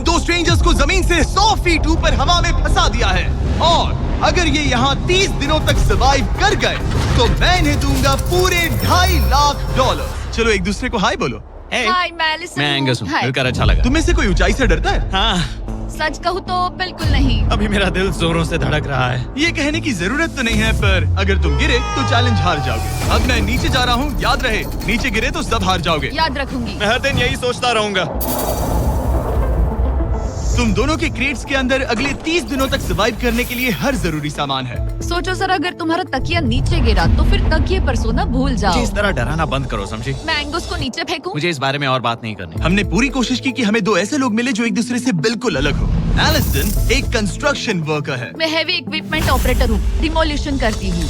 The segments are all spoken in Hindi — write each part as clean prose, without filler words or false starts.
इन दो स्ट्रेंजर्स को जमीन से 100 फीट ऊपर हवा में फंसा दिया है और अगर ये यहाँ 30 दिनों तक सर्वाइव कर गए तो मैं इन्हें दूंगा पूरे $2.5 लाख। चलो एक दूसरे को हाय बोलो। हाय, मैं एलिसन मैं हूँ। एंगस हूँ। हाय। मिलकर अच्छा लगा। तुम में से कोई ऊंचाई से डरता है? हाँ, सच कहूँ तो बिल्कुल नहीं। अभी मेरा दिल जोरों से धड़क रहा है। ये कहने की जरूरत तो नहीं है, पर अगर तुम गिरे तो चैलेंज हार जाओगे। अब मैं नीचे जा रहा हूँ, याद रहे नीचे गिरे तो सब हार जाओगे। याद रखूंगी। मैं हर दिन यही सोचता रहूंगा। तुम दोनों के क्रेट्स के अंदर अगले 30 दिनों तक सर्वाइव करने के लिए हर जरूरी सामान है। सोचो सर, अगर तुम्हारा तकिया नीचे गिरा तो फिर तकिए पर सोना भूल मुझे जाओ। इस तरह डराना बंद करो, समझी? मैं एंगस को नीचे फेंकूं? मुझे इस बारे में और बात नहीं करनी। हमने पूरी कोशिश की कि हमें दो ऐसे लोग मिले जो एक दूसरे से बिल्कुल अलग हो। एलिसन एक कंस्ट्रक्शन वर्कर है मैं हेवी इक्विपमेंट ऑपरेटर हूँ, डिमोलिशन करती हूँ।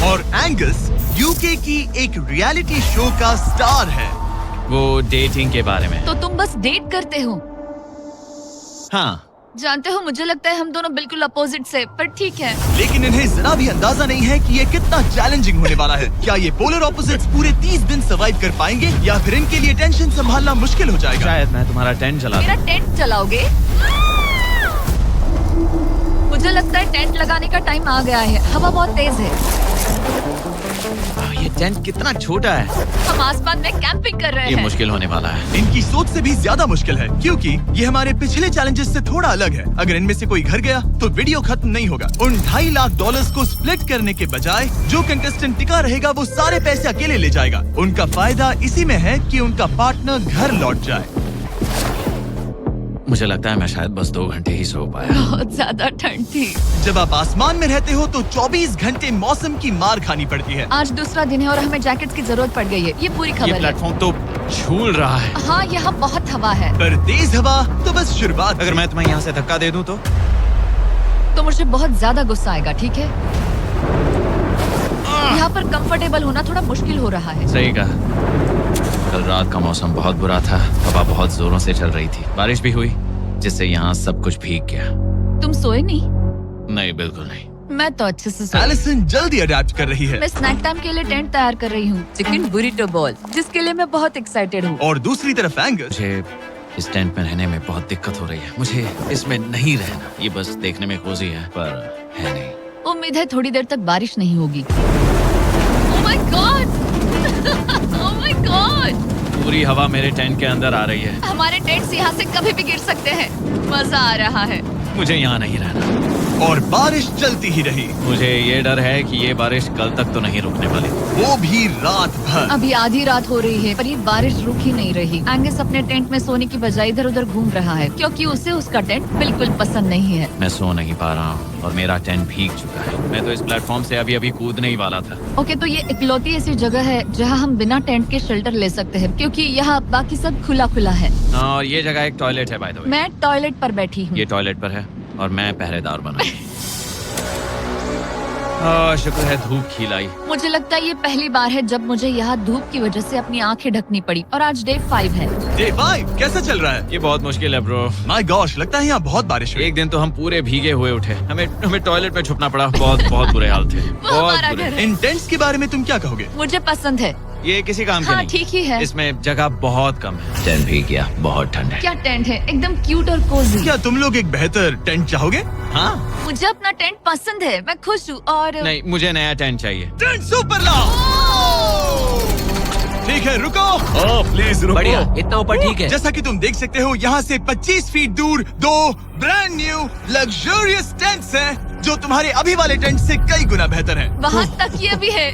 और एंगस यूके की एक रियलिटी शो का स्टार है। वो डेटिंग के बारे में। तो तुम बस डेट करते हो? हाँ, जानते हो, मुझे लगता है हम दोनों बिल्कुल अपोजिट से, पर ठीक है। लेकिन इन्हें जरा भी अंदाजा नहीं है कि ये कितना चैलेंजिंग होने वाला है। क्या ये पोलर ऑपोजिट्स पूरे 30 दिन सर्वाइव कर पाएंगे या फिर इनके लिए टेंशन संभालना मुश्किल हो जाएगा? शायद मैं तुम्हारा टेंट चला मेरा टेंट चलाओगे? मुझे लगता है टेंट लगाने का टाइम आ गया है। हवा बहुत तेज है। ये टेंट कितना छोटा है। हम आसमान में कैंपिंग कर रहे ये हैं। मुश्किल होने वाला है। इनकी सोच से भी ज्यादा मुश्किल है क्योंकि ये हमारे पिछले चैलेंजेस से थोड़ा अलग है। अगर इनमें से कोई घर गया तो वीडियो खत्म नहीं होगा। उन $2.5 लाख को स्प्लिट करने के बजाय जो कंटेस्टेंट टिका रहेगा वो सारे पैसे अकेले ले जाएगा। उनका फायदा इसी में है कि उनका पार्टनर घर लौट जाए। मुझे लगता है मैं शायद बस 2 घंटे ही सो पाया। बहुत ज्यादा ठंड थी। जब आप आसमान में रहते हो तो 24 घंटे मौसम की मार खानी पड़ती है। आज दूसरा दिन है और हमें जैकेट्स की जरूरत पड़ गई है। ये पूरी ये खबर है। प्लेटफॉर्म तो झूल रहा है। हाँ, यहाँ बहुत हवा है। पर तेज हवा तो बस शुरुआत। अगर मैं तुम्हें यहाँ से धक्का दे दूं तो मुझे बहुत ज्यादा गुस्सा आएगा, ठीक है? यहाँ पर कंफर्टेबल होना थोड़ा मुश्किल हो रहा है। सही कहा। कल रात का मौसम बहुत बुरा था। हवा बहुत जोरों से चल रही थी। बारिश भी हुई जिससे यहाँ सब कुछ भीग गया। तुम सोए नहीं? नहीं, बिल्कुल नहीं। मैं तो अच्छे से सोई। एलिसन जल्दी अडेप्ट कर रही है। मैं स्नैक टाइम के लिए टेंट तैयार कर रही हूँ, चिकन बुरिटो बॉल, जिसके लिए मैं बहुत एक्साइटेड हूँ। और दूसरी तरफ एंगस। मुझे इस टेंट में रहने में बहुत दिक्कत हो रही है। मुझे इसमें नहीं रहना। ये बस देखने में कोजी है पर है नहीं। उम्मीद है थोड़ी देर तक बारिश नहीं होगी। ओह my God! Oh my God! पूरी हवा मेरे टेंट के अंदर आ रही है। हमारे टेंट्स यहाँ से कभी भी गिर सकते हैं। मजा आ रहा है। मुझे यहाँ नहीं रहना। और बारिश चलती ही रही। मुझे ये डर है कि ये बारिश कल तक तो नहीं रुकने वाली। वो भी रात भर। अभी आधी रात हो रही है पर ये बारिश रुक ही नहीं रही। एंगस अपने टेंट में सोने की बजाय इधर उधर घूम रहा है क्योंकि उसे उसका टेंट बिल्कुल पसंद नहीं है। मैं सो नहीं पा रहा हूँ और मेरा टेंट भीग चुका है। मैं तो इस प्लेटफॉर्म से अभी कूदने ही वाला था। ओके, तो ये इकलौती ऐसी जगह है जहाँ हम बिना टेंट के शेल्टर ले सकते हैं क्योंकि यहाँ बाकी सब खुला खुला है। और ये जगह एक टॉयलेट है बाय द वे। मैं टॉयलेट पर बैठी हूँ। ये टॉयलेट पर है और मैं पहरेदार बना। शुक्र है धूप खिलाई। मुझे लगता है ये पहली बार है जब मुझे यहाँ धूप की वजह से अपनी आंखें ढकनी पड़ी। और आज डे 5 है। डे 5 कैसा चल रहा है? ये बहुत मुश्किल है ब्रो। माय गॉश, लगता है यहाँ बहुत बारिश हुई। एक दिन तो हम पूरे भीगे हुए उठे। हमें टॉयलेट में छुपना पड़ा। बहुत बुरे हाल थे। वो हमारा बुरे। घर है। इन टेंट्स के बारे में तुम क्या कहोगे? मुझे पसंद है। ये किसी काम के हाँ, नहीं। ठीक ही है। इसमें जगह बहुत कम है। टेंट भीग गया। बहुत ठंड है। क्या टेंट है, एकदम क्यूट और कोजी। क्या तुम लोग एक बेहतर टेंट चाहोगे? हाँ। मुझे अपना टेंट पसंद है, मैं खुश हूँ। और नहीं, मुझे नया टेंट चाहिए। टेंट सुपर लाओ। ठीक है, रुको। प्लीज रुको। बढ़िया, इतना ऊपर ठीक है। जैसा कि तुम देख सकते हो यहाँ से 25 फीट दूर 2 ब्रांड न्यू लग्जरियस टेंट्स हैं जो तुम्हारे अभी वाले टेंट से कई गुना बेहतर हैं। वहाँ तक ये भी है।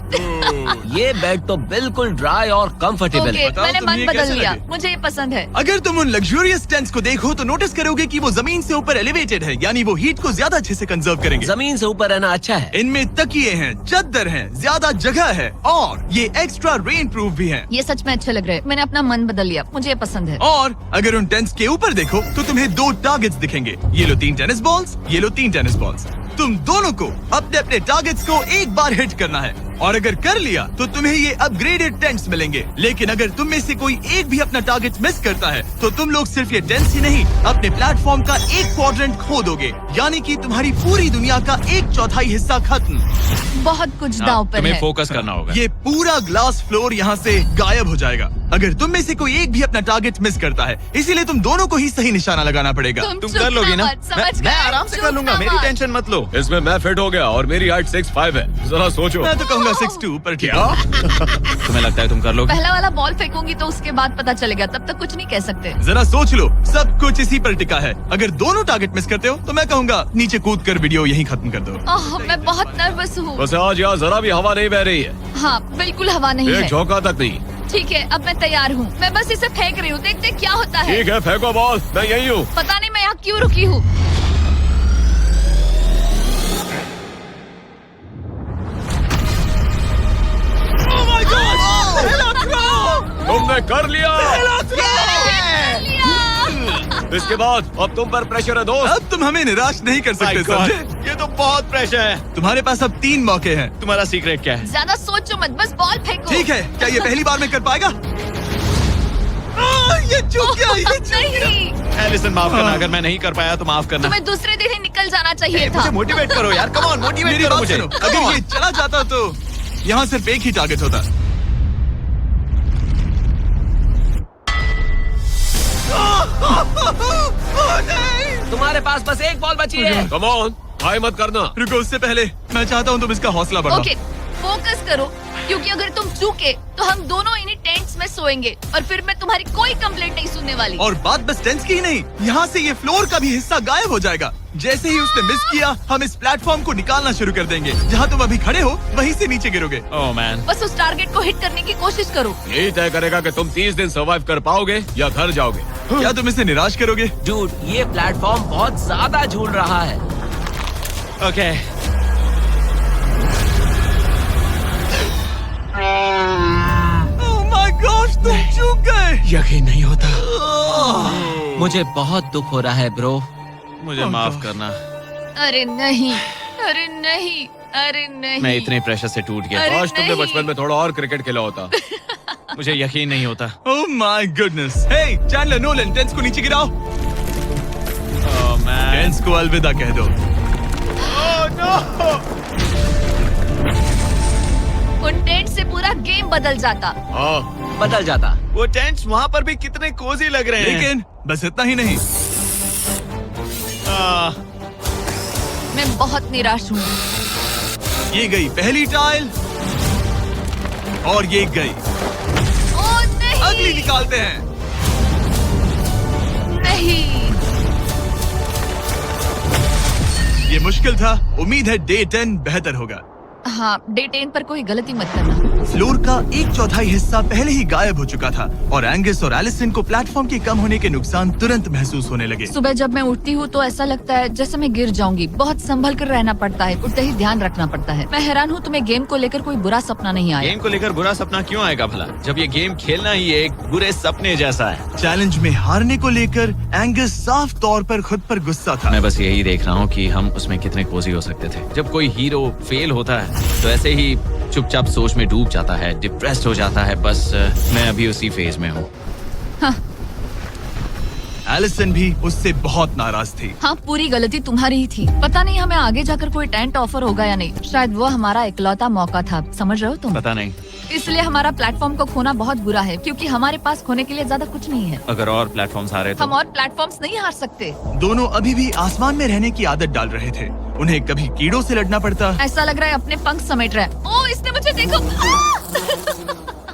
ये बेड तो बिल्कुल ड्राई और कंफर्टेबल ओके, है। बताओ मैंने तुम्हें मन ये बदल कैसे लिया। लगे? मुझे ये पसंद है। अगर तुम उन लग्जरियस टेंट्स को देखो तो नोटिस करोगे कि वो जमीन से ऊपर एलिवेटेड है, यानी वो हीट को ज्यादा अच्छे से कंजर्व करेंगे। जमीन से ऊपर रहना अच्छा है। इनमें तकिए हैं, चद्दर हैं, ज्यादा जगह है और ये एक्स्ट्रा रेन प्रूफ भी हैं। ये सच में अच्छे लग रहे हैं। मैंने अपना मन बदल लिया, मुझे ये पसंद है। और अगर उन टेंट्स के ऊपर देखो तो तुम्हें 2 टारगेट्स दिखेंगे। ये लो 3 टेनिस बॉल्स। तुम दोनों को अपने अपने टारगेट्स को एक बार हिट करना है और अगर कर लिया तो तुम्हें ये अपग्रेडेड टेंट्स मिलेंगे। लेकिन अगर तुम में से कोई एक भी अपना टारगेट मिस करता है तो तुम लोग सिर्फ ये टेंट्स ही नहीं, अपने प्लेटफॉर्म का एक क्वाड्रेंट खो दोगे, यानी कि तुम्हारी पूरी दुनिया का 1/4 हिस्सा खत्म। बहुत कुछ दांव पर तुम्हें है। फोकस करना होगा। ये पूरा ग्लास फ्लोर यहाँ से गायब हो जाएगा अगर तुम में से कोई एक भी अपना टारगेट मिस करता है, इसीलिए तुम दोनों को ही सही निशाना लगाना पड़ेगा। तुम चुप कर लोगी ना? मत, समझ मैं गए? आराम से चुप कर लूंगा, ना मेरी मत। टेंशन मत लो। इसमें मैं फिट हो गया और मेरी हाइट 6'5" है। जरा सोचो। मैं तो कहूँगा 6'2", पर क्या? तुम्हें लगता है तुम कर लोगे? पहला वाला बॉल फेंकूंगी तो उसके बाद पता चलेगा, तब तक कुछ नहीं कह सकते। जरा सोच लो, सब कुछ इसी पर टिका है। अगर दोनों टारगेट मिस करते हो तो मैं कहूँगा नीचे कूद कर वीडियो यहीं खत्म कर दो। ओह, मैं बहुत नर्वस हूँ। बस आज यहाँ जरा भी हवा नहीं बह रही है, हाँ, बिल्कुल हवा नहीं एक है। झोंका तक नहीं। ठीक है, अब मैं तैयार हूँ। मैं बस इसे फेंक रही हूँ, देखते क्या होता है। ठीक है, फेंको बॉल, मैं यही हूँ। पता नहीं मैं यहाँ क्यों रुकी हूँ। तुमने कर लिया। इसके बाद अब तुम पर प्रेशर है दोस्त। अब तुम हमें निराश नहीं कर सकते, समझे? ये तो बहुत प्रेशर है। तुम्हारे पास अब 3 मौके हैं। तुम्हारा सीक्रेट क्या है? ज्यादा सोचो मत, बस बॉल फेंको। ठीक है, क्या ये पहली बार में कर पाएगा? ये चूक गया, ये चूक गया। नहीं, एलिसन माफ करना, अगर मैं नहीं कर पाया तो माफ करना। तुम्हें दूसरे दिन ही निकल जाना चाहिए था। मुझे मोटिवेट करो यार, कम ऑन मोटिवेट मेरी करो बात मुझे। सुनो, अगर ये चला जाता तो यहाँ सिर्फ एक ही टारगेट होता। तुम्हारे पास बस एक बॉल बची है। कम ऑन, हाय मत करना। रुको, उससे पहले मैं चाहता हूँ तुम इसका हौसला बढ़ाओ। ओके, फोकस करो, क्योंकि अगर तुम चूके तो हम दोनों इन्हीं टेंट्स में सोएंगे और फिर मैं तुम्हारी कोई कंप्लेंट नहीं सुनने वाली। और बात बस टेंस की ही नहीं, यहाँ से ये फ्लोर का भी हिस्सा गायब हो जाएगा। जैसे ही उसने मिस किया, हम इस प्लेटफॉर्म को निकालना शुरू कर देंगे। जहाँ तुम अभी खड़े हो वहीं से नीचे गिरोगे। ओह मैन, बस उस टारगेट को हिट करने की कोशिश करो। यही तय करेगा कि तुम 30 दिन सर्वाइव कर पाओगे या घर जाओगे। क्या तुम इसे निराश करोगे? डूड, ये प्लेटफॉर्म बहुत ज्यादा झूल रहा है। ओके। ओह माय गॉश, तुम चूक गए। यकीन नहीं होता। मुझे बहुत दुख हो रहा है ब्रो। मुझे माफ करना, अरे नहीं, अरे नहीं, अरे नहीं। मैं इतने प्रेशर से टूट गया। अरे काश तुमने नहीं। बचपन में थोड़ा और क्रिकेट खेला होता। मुझे यकीन नहीं होता। Oh my goodness. Hey Chandler, Nolan, tents को नीचे गिराओ। ओह मैन, टेंस को अलविदा कह दो। उन टेंट से पूरा गेम बदल जाता। हाँ, बदल जाता। वो टेंट्स वहाँ पर भी कितने कोजी लग रहे हैं। लेकिन बस इतना ही नहीं, मैं बहुत निराश हूँ। ये गई पहली टाइल और ये गई। ओह नहीं, अगली निकालते हैं। नहीं। ये मुश्किल था, उम्मीद है डे 10 बेहतर होगा। हाँ, डे 10 पर कोई गलती मत करना। फ्लोर का 1/4 हिस्सा पहले ही गायब हो चुका था और एंगस और एलिसन को प्लेटफॉर्म के कम होने के नुकसान तुरंत महसूस होने लगे। सुबह जब मैं उठती हूँ तो ऐसा लगता है जैसे मैं गिर जाऊंगी। बहुत संभल कर रहना पड़ता है, उठते ही ध्यान रखना पड़ता है। मैं हैरान हूँ तुम्हें गेम को लेकर कोई बुरा सपना नहीं आया। गेम को लेकर बुरा सपना क्यों आएगा भला, जब ये गेम खेलना ही एक बुरे सपने जैसा है। चैलेंज में हारने को लेकर एंगस साफ तौर पर खुद पर गुस्सा था। मैं बस यही देख रहा हूँ कि हम उसमें कितने कोजी हो सकते थे। जब कोई हीरो फेल होता है तो ऐसे ही चुपचाप सोच में डूब जाता है, डिप्रेस्ड हो जाता है। बस मैं अभी उसी फेज में हूँ। एलिसन भी उससे बहुत नाराज थी। हाँ, पूरी गलती तुम्हारी ही थी। पता नहीं हमें आगे जाकर कोई टेंट ऑफर होगा या नहीं। शायद वो हमारा इकलौता मौका था, समझ रहे हो तुम? पता नहीं, इसलिए हमारा प्लेटफॉर्म को खोना बहुत बुरा है, क्योंकि हमारे पास खोने के लिए ज्यादा कुछ नहीं है। अगर और प्लेटफॉर्म्स आ रहे हम तो और प्लेटफॉर्म्स नहीं हार सकते। दोनों अभी भी आसमान में रहने की आदत डाल रहे थे। उन्हें कभी कीड़ों से लड़ना पड़ता, ऐसा लग रहा है अपने पंख समेट रहा है। ओह, इसने मुझे देखो।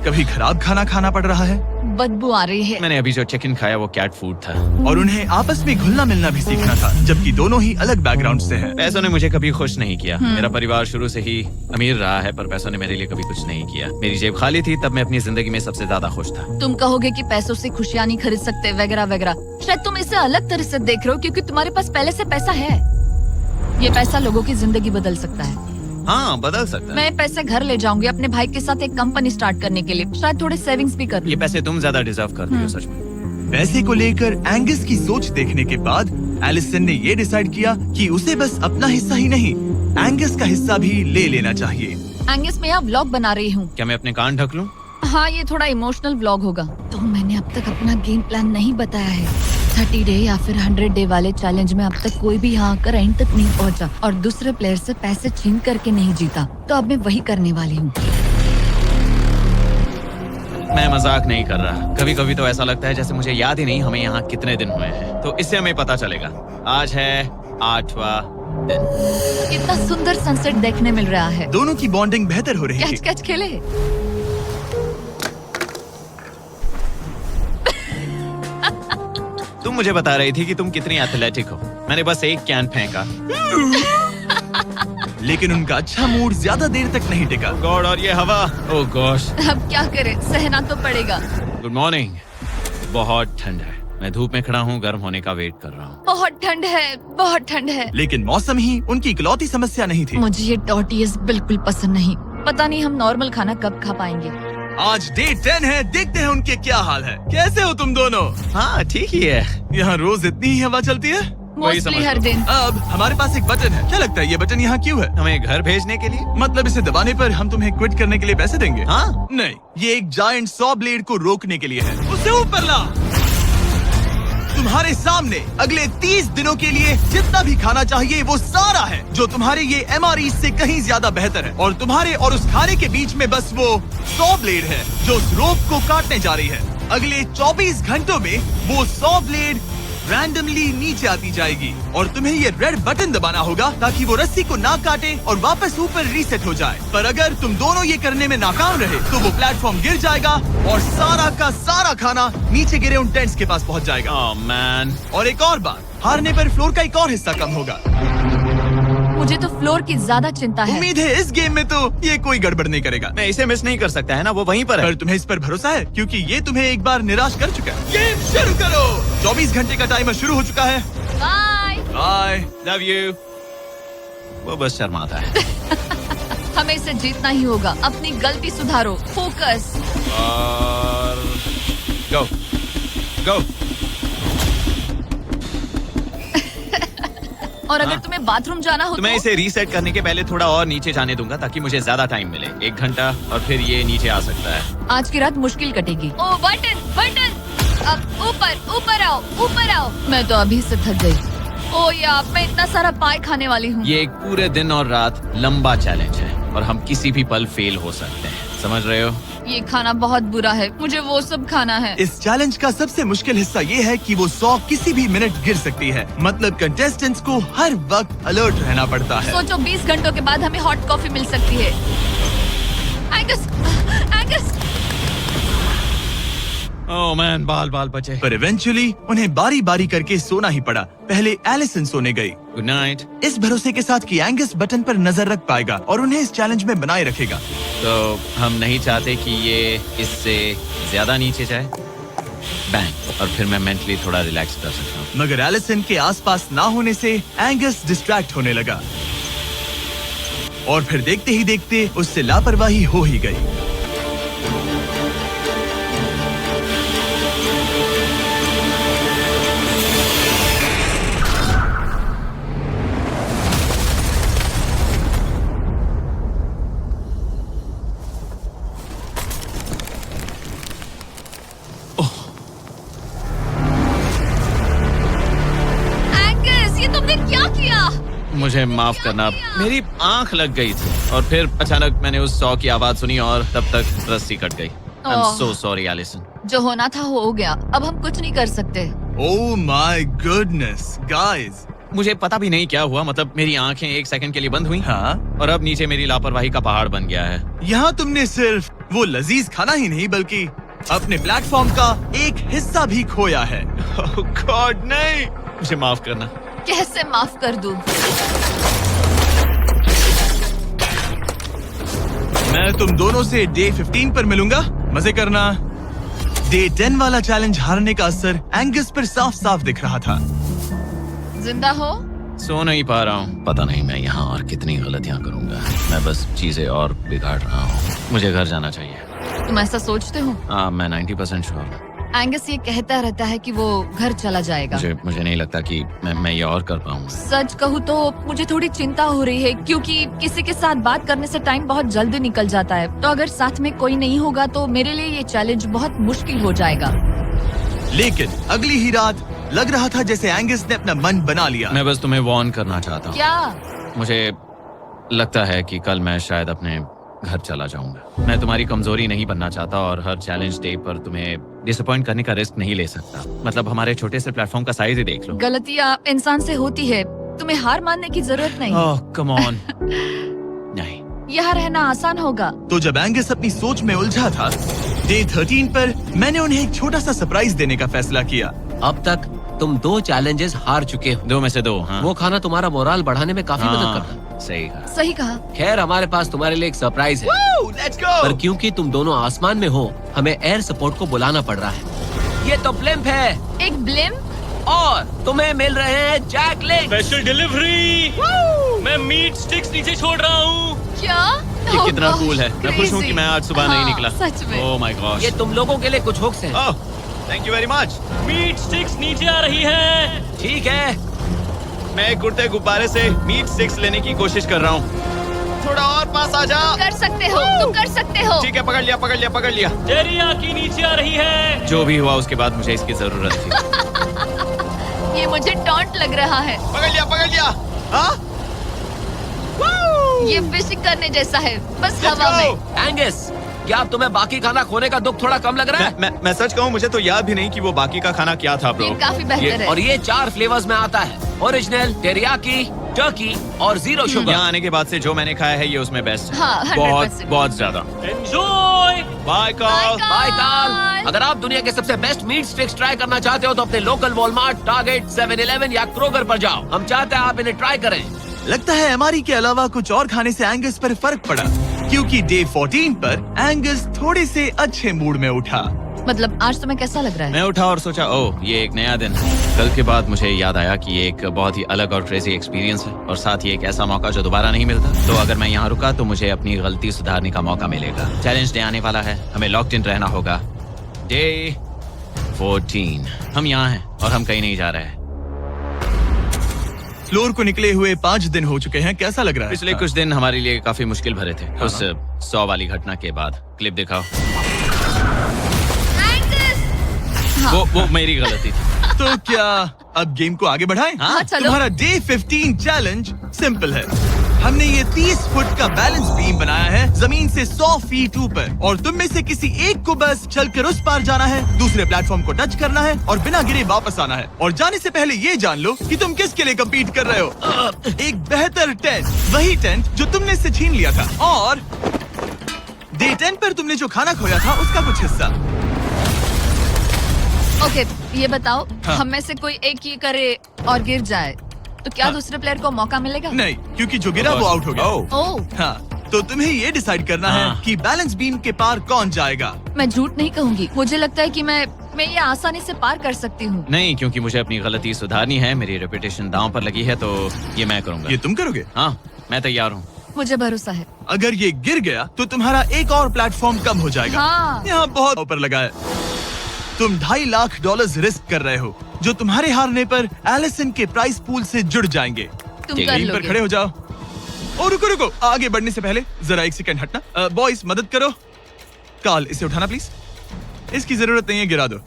कभी खराब खाना खाना पड़ रहा है बदबू आ रही है। मैंने अभी जो चिकन खाया वो कैट फूड था। और उन्हें आपस में घुलना मिलना भी सीखना था, जबकि दोनों ही अलग बैकग्राउंड से हैं। पैसों ने मुझे कभी खुश नहीं किया। मेरा परिवार शुरू से ही अमीर रहा है, पर पैसों ने मेरे लिए कभी कुछ नहीं किया। मेरी जेब खाली थी तब मैं अपनी जिंदगी में सबसे ज्यादा खुश था। तुम कहोगे कि पैसों से खुशियां नहीं खरीद सकते वगैरह वगैरह। शायद तुम इसे अलग तरह से देख रहे हो, क्योंकि तुम्हारे पास पहले से पैसा है। ये पैसा लोगों की जिंदगी बदल सकता है। हाँ, बदल सकता है। मैं पैसे घर ले जाऊंगी अपने भाई के साथ एक कंपनी स्टार्ट करने के लिए। शायद थोड़े सेविंग्स भी कर लूं। ये पैसे तुम ज्यादा डिजर्व करती हो सच में। पैसे को लेकर एंगस की सोच देखने के बाद एलिसन ने ये डिसाइड किया कि उसे बस अपना हिस्सा ही नहीं, एंगस का हिस्सा भी ले लेना चाहिए। एंगस मैं यहाँ व्लॉग बना रही हूँ। क्या मैं अपने कान ढक लूं? हाँ, ये थोड़ा इमोशनल व्लॉग होगा। तो मैंने अब तक अपना गेम प्लान नहीं बताया है। 30 डे या फिर 100 डे वाले चैलेंज में अब तक कोई भी यहाँ आकर एंड तक नहीं पहुँचा और दूसरे प्लेयर से पैसे छीन करके नहीं जीता। तो अब मैं वही करने वाली हूँ। मैं मजाक नहीं कर रहा। कभी कभी तो ऐसा लगता है जैसे मुझे याद ही नहीं हमें यहाँ कितने दिन हुए हैं। तो इससे हमें पता चलेगा। आज है 8वां दिन। कितना सुंदर सनसेट देखने मिल रहा है। दोनों की बॉन्डिंग बेहतर हो रही कैच थी। कैच खेले। तुम मुझे बता रही थी कि तुम कितनी एथलेटिक हो। मैंने बस एक कैन फेंका। लेकिन उनका अच्छा मूड ज्यादा देर तक नहीं टिका। गॉड, और ये हवा। ओह गॉश। अब क्या करें, सहना तो पड़ेगा। Good morning. बहुत ठंड है। मैं धूप में खड़ा हूँ, गर्म होने का वेट कर रहा हूँ। बहुत ठंड है, बहुत ठंड है। लेकिन मौसम ही उनकी इकलौती समस्या नहीं थी। मुझे ये टॉर्टियस बिल्कुल पसंद नहीं। पता नहीं हम नॉर्मल खाना कब खा पाएंगे। आज डे 10 है, देखते हैं उनके क्या हाल है। कैसे हो तुम दोनों? हाँ ठीक ही है। यहाँ रोज इतनी ही हवा चलती है? वही समझ मोस्टली हर लो। दिन। अब हमारे पास एक बटन है। क्या लगता है ये बटन यहाँ क्यों है? हमें घर भेजने के लिए? मतलब इसे दबाने पर हम तुम्हें क्विट करने के लिए पैसे देंगे? हाँ। नहीं, ये एक जायंट सॉ ब्लेड को रोकने के लिए है। उसे ऊपर ला। तुम्हारे सामने अगले 30 दिनों के लिए जितना भी खाना चाहिए वो सारा है, जो तुम्हारे ये MRE से कहीं ज्यादा बेहतर है। और तुम्हारे और उस खाने के बीच में बस वो सॉ ब्लेड है जो उस रोप को काटने जा रही है। अगले 24 घंटों में वो सॉ ब्लेड रैंडमली नीचे आती जाएगी और तुम्हें ये रेड बटन दबाना होगा ताकि वो रस्सी को ना काटे और वापस ऊपर रीसेट हो जाए। पर अगर तुम दोनों ये करने में नाकाम रहे तो वो प्लेटफॉर्म गिर जाएगा और सारा का सारा खाना नीचे गिरे उन टेंट्स के पास पहुंच जाएगा। Oh man. और एक और बात, हारने पर फ्लोर का एक और हिस्सा कम होगा। मुझे तो फ्लोर की ज्यादा चिंता है। उम्मीद है इस गेम में तो ये कोई गड़बड़ नहीं करेगा। मैं इसे मिस नहीं कर सकता है ना, वो वहीं पर है। पर तुम्हें इस पर भरोसा है क्योंकि ये तुम्हें एक बार निराश कर चुका है। गेम शुरू करो। 24 घंटे का टाइमर शुरू हो चुका है। बाय। बाय। Love you. वो बस शर्माता है। हमें इसे जीतना ही होगा। अपनी गलती सुधारो। फोकस। और गो गो। और अगर हाँ। तुम्हें बाथरूम जाना हो तो मैं इसे रीसेट करने के पहले थोड़ा और नीचे जाने दूंगा ताकि मुझे ज्यादा टाइम मिले। 1 घंटा और फिर ये नीचे आ सकता है। आज की रात मुश्किल कटेगी। ओ बटन बटन। अब ऊपर ऊपर आओ, ऊपर आओ। मैं तो अभी से थक गई। ओ यार, मैं इतना सारा पाई खाने वाली हूँ। ये एक पूरे दिन और रात लंबा चैलेंज है और हम किसी भी पल फेल हो सकते हैं। समझ रहे हो? ये खाना बहुत बुरा है। मुझे वो सब खाना है। इस चैलेंज का सबसे मुश्किल हिस्सा ये है कि वो 100 किसी भी मिनट गिर सकती है। मतलब कंटेस्टेंट्स को हर वक्त अलर्ट रहना पड़ता है। सोचो 20 घंटों के बाद हमें हॉट कॉफी मिल सकती है। Angus, Angus. ओह मैन, बाल बाल बचे। पर इवेंचुअली उन्हें बारी बारी करके सोना ही पड़ा। पहले एलिसन सोने गई, गुड नाइट। इस भरोसे के साथ कि एंगस बटन पर नजर रख पाएगा और उन्हें इस चैलेंज में बनाए रखेगा। तो हम नहीं चाहते कि ये इससे ज्यादा नीचे जाए। बैंग। और फिर मैं मेंटली थोड़ा रिलैक्स कर सकता हूँ। मगर एलिसन के आसपास ना होने से एंगस डिस्ट्रैक्ट होने लगा और फिर देखते ही देखते उससे लापरवाही हो ही गई। एंगस, ये तुमने क्या किया? मुझे माफ करना, मेरी आंख लग गई थी और फिर अचानक मैंने उस 100 की आवाज सुनी और तब तक रस्सी कट गई। I am oh. So sorry Allison. जो होना था हो गया। अब हम कुछ नहीं कर सकते। ओह माय गुडनेस गाइस। मुझे पता भी नहीं क्या हुआ। मतलब मेरी आंखें 1 सेकंड के लिए बंद हुई हाँ, और अब नीचे मेरी लापरवाही का पहाड़ बन गया है। यहाँ तुमने सिर्फ वो लजीज खाना ही नहीं बल्कि अपने प्लेटफॉर्म का एक हिस्सा भी खोया है। ओह गॉड, नहीं। मुझे माफ करना। कैसे माफ कर दूं? मैं तुम दोनों से डे 15 पर मिलूंगा। मजे करना। डे 10 वाला चैलेंज हारने का असर एंगस पर साफ साफ दिख रहा था। जिंदा हो? सो नहीं पा रहा हूँ। पता नहीं मैं यहाँ और कितनी गलतियाँ करूँगा। मैं बस चीजें और बिगाड़ रहा हूँ। मुझे घर जाना चाहिए। तुम ऐसा सोचते हो? हाँ, मैं 90% श्योर हूँ। एंगस ये कहता रहता है कि वो घर चला जाएगा। मुझे नहीं लगता कि मैं ये और कर पाऊंगा। सच कहूँ तो मुझे थोड़ी चिंता हो रही है, क्योंकि किसी के साथ बात करने से टाइम बहुत जल्दी निकल जाता है। तो अगर साथ में कोई नहीं होगा तो मेरे लिए ये चैलेंज बहुत मुश्किल हो जाएगा। लेकिन अगली ही रात लग रहा था जैसे एंगस ने अपना मन बना लिया। मैं बस तुम्हें वार्न करना चाहता हूँ। क्या? मुझे लगता है कि कल मैं शायद अपने घर चला जाऊंगा। मैं तुम्हारी कमजोरी नहीं बनना चाहता और हर चैलेंज डे पर तुम्हें डिसअपॉइंट करने का रिस्क नहीं ले सकता। मतलब हमारे छोटे से प्लेटफॉर्म का साइज ही देख लो। गलतियाँ इंसान से होती है, तुम्हें हार मानने की जरूरत नहीं। ओह कम ऑन। नहीं, यहाँ रहना आसान होगा। तो जब एंगस अपनी सोच में उलझा था, डे 13 पर मैंने उन्हें एक छोटा सा सरप्राइज देने का फैसला किया। अब तक तुम 2 चैलेंजेस हार चुके हो। 2 में से 2। हाँ? वो खाना तुम्हारा मोराल बढ़ाने में काफी मदद हाँ, करता है। सही कहा। सही कहा। खैर हमारे पास तुम्हारे लिए एक सरप्राइज है। Let's go. पर क्योंकि तुम दोनों आसमान में हो, हमें एयर सपोर्ट को बुलाना पड़ रहा है। ये तो ब्लिम्प है एक ब्लिम? और तुम्हें मिल रहे हैं जैक लिंक। Special delivery. मैं मीट स्टिक्स नीचे छोड़ रहा हूँ। क्या? ये Oh कितना God, कूल है। मैं खुश हूँ कि मैं आज सुबह नहीं हाँ, निकला। सच में। Oh my god. ये तुम लोगों के लिए कुछ हुक्स हैं। Oh thank you very much. Meat sticks नीचे आ रही है। ठीक है, मैं एक उड़ते गुब्बारे से मीट स्टिक्स लेने की कोशिश कर रहा हूँ। थोड़ा और पास आ जा। कर सकते हो, तुम कर सकते हो। ठीक है, पकड़ लिया पकड़ लिया पकड़ लिया। टेरियाकी नीचे आ रही है। जो भी हुआ उसके बाद मुझे इसकी जरूरत थी। ये मुझे टॉन्ट लग रहा है। पकड़ लिया पकड़ लिया। हाँ? ये फिशिंग करने जैसा है, बस हवा में। एंगस, क्या अब तुम्हें बाकी खाना खोने का दुख थोड़ा कम लग रहा है? मैं सच कहूँ, मुझे तो याद भी नहीं कि वो बाकी का खाना क्या था ब्रो। ये काफी बेहतर है। और ये 4 फ्लेवर्स में आता है, ओरिजिनल, टेरियाकी, टर्की और 0 शुगर। यहाँ आने के बाद से जो मैंने खाया है ये उसमें बेस्ट है। हाँ, 100%। बहुत ज्यादा। एंजॉय। Bye call. बाय काल। अगर आप दुनिया के सबसे बेस्ट मीट स्टिक्स ट्राई करना चाहते हो तो अपने लोकल वॉलमार्ट, टारगेट, 7-Eleven या क्रोगर पर जाओ। हम चाहते हैं आप इन्हें ट्राई करें। लगता है एमआरई के अलावा कुछ और खाने से एंगस पर फर्क पड़ा, क्योंकि डे 14 पर एंगस थोड़े से अच्छे मूड में उठा। मतलब आज तुम्हें कैसा लग रहा है? मैं उठा और सोचा ओह ये एक नया दिन है। कल के बाद मुझे याद आया कि ये एक बहुत ही अलग और क्रेजी एक्सपीरियंस है और साथ ही एक ऐसा मौका जो दोबारा नहीं मिलता। तो अगर मैं यहाँ रुका तो मुझे अपनी गलती सुधारने का मौका मिलेगा। चैलेंज डे आने वाला है, हमें लॉक्ड इन रहना होगा। डे 14 हम यहाँ हैं और हम कहीं नहीं जा रहे हैं। फ्लोर को निकले हुए 5 दिन हो चुके हैं, कैसा लग रहा है? पिछले कुछ दिन हमारे लिए काफी मुश्किल भरे थे। उस 100 वाली घटना के बाद। क्लिप दिखाओ। वो मेरी गलती थी। तो क्या अब गेम को आगे बढ़ाएं? हाँ, चलो। तुम्हारा डे 15 चैलेंज सिंपल है। हमने ये 30 फुट का बैलेंस बीम बनाया है जमीन से 100 फीट ऊपर, और तुम में से किसी एक को बस चलकर उस पार जाना है, दूसरे प्लेटफॉर्म को टच करना है और बिना गिरे वापस आना है। और जाने से पहले ये जान लो कि तुम किसके लिए कम्पीट कर रहे हो। एक बेहतर टेंट, वही टेंट जो तुमने से छीन लिया था, और डे 10 पर तुमने जो खाना खोया था उसका कुछ हिस्सा। ओके, ये बताओ, हाँ। हम में से कोई एक ये करे और गिर जाए तो क्या हाँ। दूसरे प्लेयर को मौका मिलेगा? नहीं, क्योंकि जो गिरा वो आउट हो गया। ओह, हाँ, तो तुम्हें ये डिसाइड करना है हाँ। कि बैलेंस बीम के पार कौन जाएगा। मैं झूठ नहीं कहूंगी, मुझे लगता है कि मैं ये आसानी से पार कर सकती हूँ। नहीं, क्योंकि मुझे अपनी गलती सुधारनी है। मेरी रेपुटेशन दांव पर लगी है, तो ये मैं करूंगा। ये तुम करोगे? हाँ, मैं तैयार हूँ। मुझे भरोसा है। अगर ये गिर गया तो तुम्हारा एक और प्लेटफॉर्म कम हो जाएगा। हाँ। यहाँ बहुत ऊपर लगा है। तुम $2.5 लाख रिस्क कर रहे हो, जो तुम्हारे हारने पर एलिसन के प्राइस पूल से जुड़ जाएंगे। तुम ठीक कर है, टीम पर लोगे। खड़े हो जाओ। और रुको रुको, आगे बढ़ने से पहले जरा 1 सेकंड हटना। बॉयज मदद करो। काल, इसे उठाना प्लीज। इसकी जरूरत नहीं है, गिरा दो।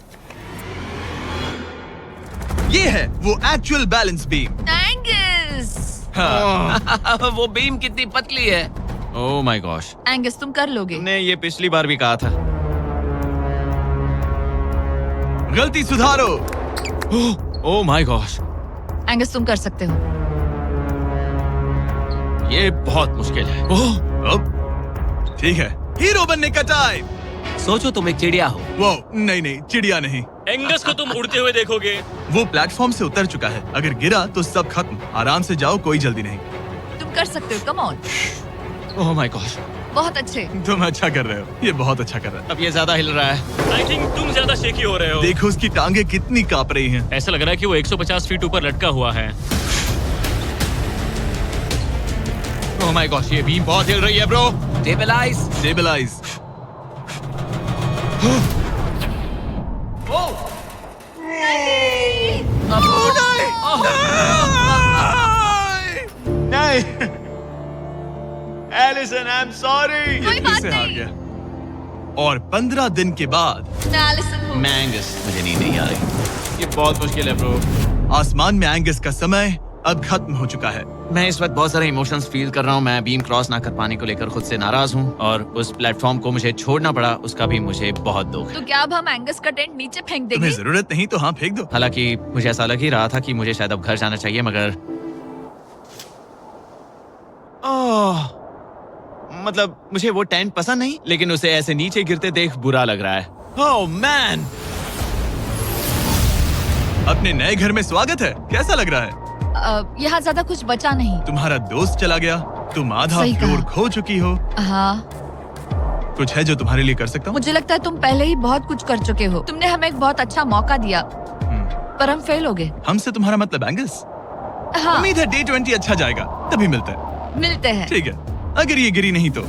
ये है वो एक्चुअल बैलेंस बीम। एंगस, हाँ। वो बीम कितनी पतली है। ओह माय गॉश, एंगस तुम कर लोगे। तुमने ये पिछली बार भी कहा था। गलती सुधारो। ओह माय गॉश, एंगस तुम कर सकते हो। ये बहुत मुश्किल है। अब ठीक है, हीरो बनने का टाइम। सोचो तुम एक चिड़िया हो। वो नहीं नहीं, चिड़िया नहीं। एंगस को तुम उड़ते हुए देखोगे। वो प्लेटफॉर्म से उतर चुका है, अगर गिरा तो सब खत्म। आराम से जाओ, कोई जल्दी नहीं। तुम कर सकते हो, come on. Oh my gosh, बहुत अच्छे। तुम अच्छा कर रहे हो, ये बहुत अच्छा कर रहा है। अब ये ज्यादा हिल रहा है। आई थिंक तुम ज्यादा शेकी हो रहे हो। देखो उसकी टांगे कितनी कांप रही हैं। ऐसा लग रहा है कि वो 150 फीट ऊपर लटका हुआ है। ओह माय गॉश, ये बीम बहुत हिल रही है ब्रो। स्टेबलाइज। स्टेबलाइज। नहीं एलिसन, आई एम सॉरी। कोई बात हार नहीं। गया। और 15 दिन के बाद मैं एलिसन हूँ। मैं एंगस, मुझे नींद नहीं आ रही। ये बहुत मुश्किल है ब्रो। आसमान में एंगस का समय अब खत्म हो चुका है। मैं इस वक्त बहुत सारे इमोशंस फील कर रहा हूँ। मैं बीम क्रॉस ना कर पाने को लेकर खुद से नाराज हूँ और उस प्लेटफॉर्म को मुझे छोड़ना पड़ा, उसका भी मुझे बहुत दुख है। तो क्या अब हम एंगस का टेंट नीचे फेंक देंगे? तुम्हें जरूरत नहीं तो हाँ फेंक दो। हालांकि मुझे ऐसा लग ही रहा था कि मुझे शायद अब घर जाना चाहिए, मगर मतलब मुझे वो टेंट पसंद नहीं, लेकिन उसे ऐसे नीचे गिरते देख बुरा लग रहा है। ओह मैन, अपने नए घर में स्वागत है। कैसा लग रहा है? यहाँ ज्यादा कुछ बचा नहीं। तुम्हारा दोस्त चला गया, तुम आधा सही कहा। फ्लोर खो चुकी हो। हाँ, कुछ है जो तुम्हारे लिए कर सकता हूँ? मुझे लगता है तुम पहले ही बहुत कुछ कर चुके हो। तुमने हमें एक बहुत अच्छा मौका दिया, पर हम फेल हो गए। हमसे तुम्हारा मतलब एंगस? हाँ, उम्मीद है डे 20 अच्छा जाएगा, तभी मिलते हैं। मिलते हैं। ठीक है, अगर ये गिरी नहीं तो।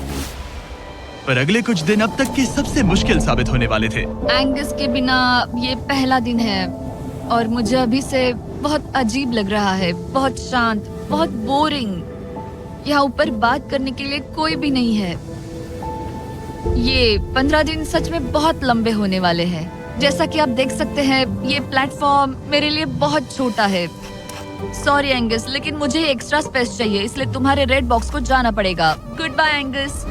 पर अगले कुछ दिन अब तक के सबसे मुश्किल साबित होने वाले थे। एंगस के बिना ये पहला दिन है और मुझे अभी से बहुत अजीब लग रहा है। बहुत शांत, बहुत बोरिंग। यहाँ ऊपर बात करने के लिए कोई भी नहीं है। ये 15 दिन सच में बहुत लंबे होने वाले हैं। जैसा कि आप देख सकते हैं, ये प्लेटफॉर्म मेरे लिए बहुत छोटा है। सॉरी एंगस, लेकिन मुझे एक्स्ट्रा स्पेस चाहिए, इसलिए तुम्हारे रेड बॉक्स को जाना पड़ेगा। Goodbye Angus.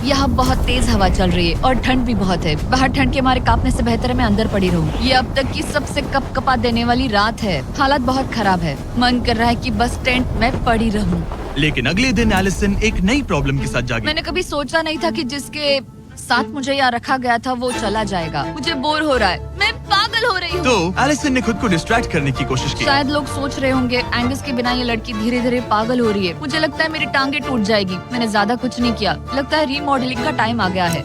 यहाँ बहुत तेज हवा चल रही है और ठंड भी बहुत है। बाहर ठंड के मारे कांपने से बेहतर है मैं अंदर पड़ी रहूं। ये अब तक की सबसे कपकपा देने वाली रात है। हालत बहुत खराब है। मन कर रहा है कि बस टेंट में पड़ी रहूं। लेकिन अगले दिन एलिसन एक नई प्रॉब्लम के साथ जागी। मैंने कभी सोचा नहीं था कि जिसके साथ मुझे यहाँ रखा गया था वो चला जाएगा। मुझे बोर हो रहा है, मैं पागल हो रही हूँ। तो एलिसन ने खुद को डिस्ट्रैक्ट करने की कोशिश की। शायद लोग सोच रहे होंगे एंगस के बिना ये लड़की धीरे धीरे पागल हो रही है। मुझे लगता है मेरी टांगे टूट जाएगी। मैंने ज्यादा कुछ नहीं किया। लगता है रीमॉडलिंग का टाइम आ गया है।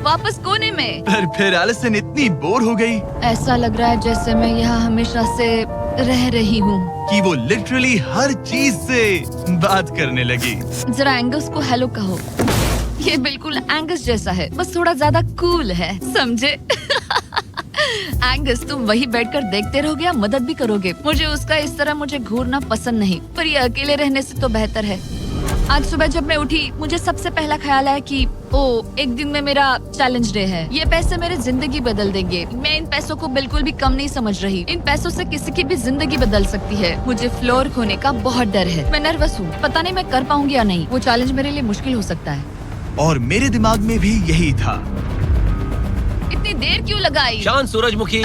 वापस कोने में। पर फिर एलिसन इतनी बोर हो गई ऐसा लग रहा है जैसे मैं यहाँ हमेशा से रह रही हूँ। कि वो लिटरली हर चीज से बात करने लगी। जरा एंगस को हेलो कहो। ये बिल्कुल एंगस जैसा है, बस थोड़ा ज्यादा कूल है, समझे? एंगस, तुम वही बैठकर देखते रहोगे या मदद भी करोगे? मुझे उसका इस तरह मुझे घूरना पसंद नहीं, पर ये अकेले रहने से तो बेहतर है। आज सुबह जब मैं उठी, मुझे सबसे पहला ख्याल आया कि एक दिन में मेरा चैलेंज डे है। ये पैसे मेरी जिंदगी बदल देंगे। मैं इन पैसों को बिल्कुल भी कम नहीं समझ रही। इन पैसों से किसी की भी जिंदगी बदल सकती है। मुझे फ्लोर खोने का बहुत डर है। मैं नर्वस हूँ, पता नहीं मैं कर पाऊंगी या नहीं। वो चैलेंज मेरे लिए मुश्किल हो सकता है। और मेरे दिमाग में भी यही था। इतनी देर क्यों लगाई? शांत सूरजमुखी।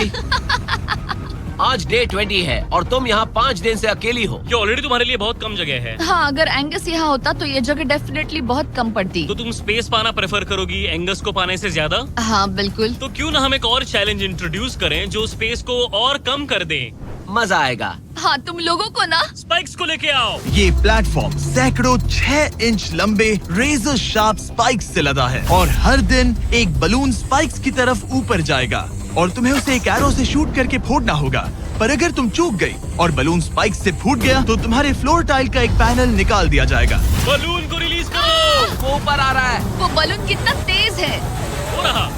आज डे 20 है और तुम यहाँ 5 दिन से अकेली हो। ये ऑलरेडी तुम्हारे लिए बहुत कम जगह है। हाँ, अगर एंगस यहाँ होता तो ये जगह डेफिनेटली बहुत कम पड़ती। तो तुम स्पेस पाना प्रेफर करोगी एंगस को पाने से ज्यादा? हाँ बिल्कुल। तो क्यों ना हम एक और चैलेंज इंट्रोड्यूस करें जो स्पेस को और कम कर दे। मजा आएगा। हाँ, तुम लोगों को ना स्पाइक्स को लेके आओ। ये प्लेटफॉर्म सैकड़ों 6 इंच लंबे रेजर शार्प स्पाइक्स से लदा है और हर दिन एक बलून स्पाइक्स की तरफ ऊपर जाएगा और तुम्हें उसे एक एरो से शूट करके फोड़ना होगा। पर अगर तुम चूक गई और बलून स्पाइक्स से फूट गया तो तुम्हारे फ्लोर टाइल का एक पैनल निकाल दिया जाएगा। बलून को रिलीज करो। वो ऊपर आ रहा है। वो बलून कितना तेज है। हो रहा।